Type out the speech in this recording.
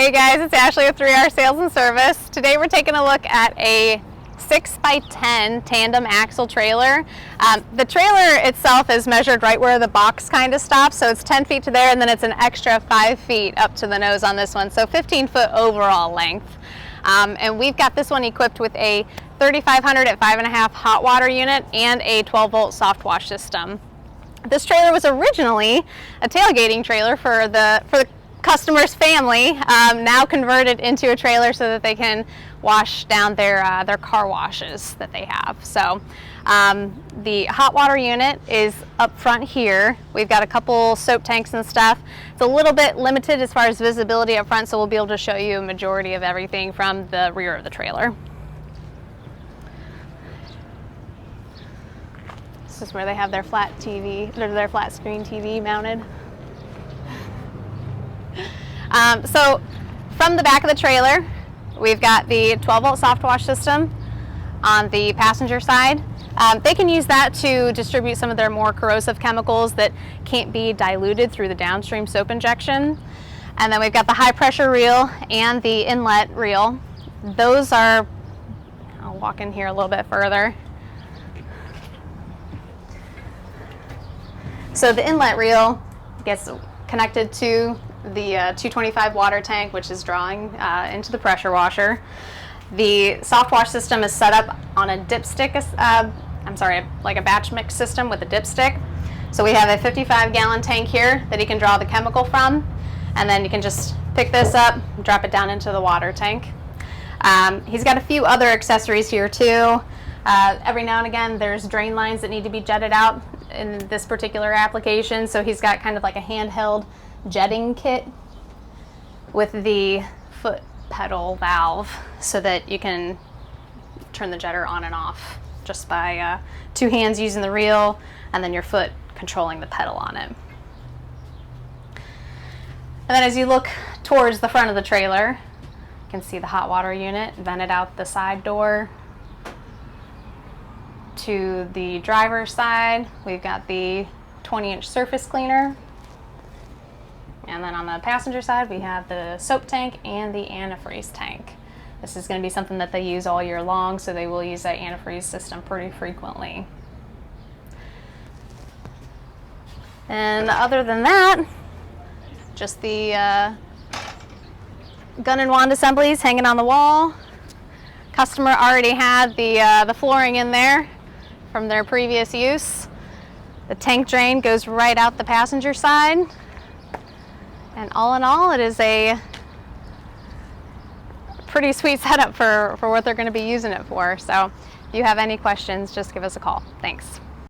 Hey guys, it's Ashley with 3R Sales and Service. Today we're taking a look at a 6x10 tandem axle trailer. The trailer itself is measured right where the box kind of stops, so it's 10 feet to there, and then it's an extra 5 feet up to the nose on this one, so 15-foot overall length. And we've got this one equipped with a 3500 at 5.5 hot water unit and a 12-volt soft wash system. This trailer was originally a tailgating trailer for the customer's family, now converted into a trailer so that they can wash down their car washes that they have. So the hot water unit is up front here. We've got a couple soap tanks and stuff. It's a little bit limited as far as visibility up front, so we'll be able to show you a majority of everything from the rear of the trailer. This is where they have their flat TV, their flat screen TV mounted. So from the back of the trailer, we've got the 12-volt soft wash system on the passenger side. They can use that to distribute some of their more corrosive chemicals that can't be diluted through the downstream soap injection. And then we've got the high pressure reel and the inlet reel. Those are, I'll walk in here a little bit further. So the inlet reel gets connected to the 225 water tank, which is drawing into the pressure washer. The soft wash system is set up on a dipstick, like a batch mix system with a dipstick. So we have a 55-gallon tank here that he can draw the chemical from, and then you can just pick this up, drop it down into the water tank. He's got a few other accessories here too. Every now and again there's drain lines that need to be jetted out in this particular application, so he's got kind of like a handheld jetting kit with the foot pedal valve so that you can turn the jetter on and off just by two hands using the reel and then your foot controlling the pedal on it. And then as you look towards the front of the trailer, you can see the hot water unit vented out the side door. To the driver's side, we've got the 20-inch surface cleaner. And then on the passenger side, we have the soap tank and the antifreeze tank. This is going to be something that they use all year long, so they will use that antifreeze system pretty frequently. And other than that, just the gun and wand assemblies hanging on the wall. Customer already had the flooring in there from their previous use. The tank drain goes right out the passenger side. And all in all, it is a pretty sweet setup for what they're going to be using it for. So if you have any questions, just give us a call. Thanks.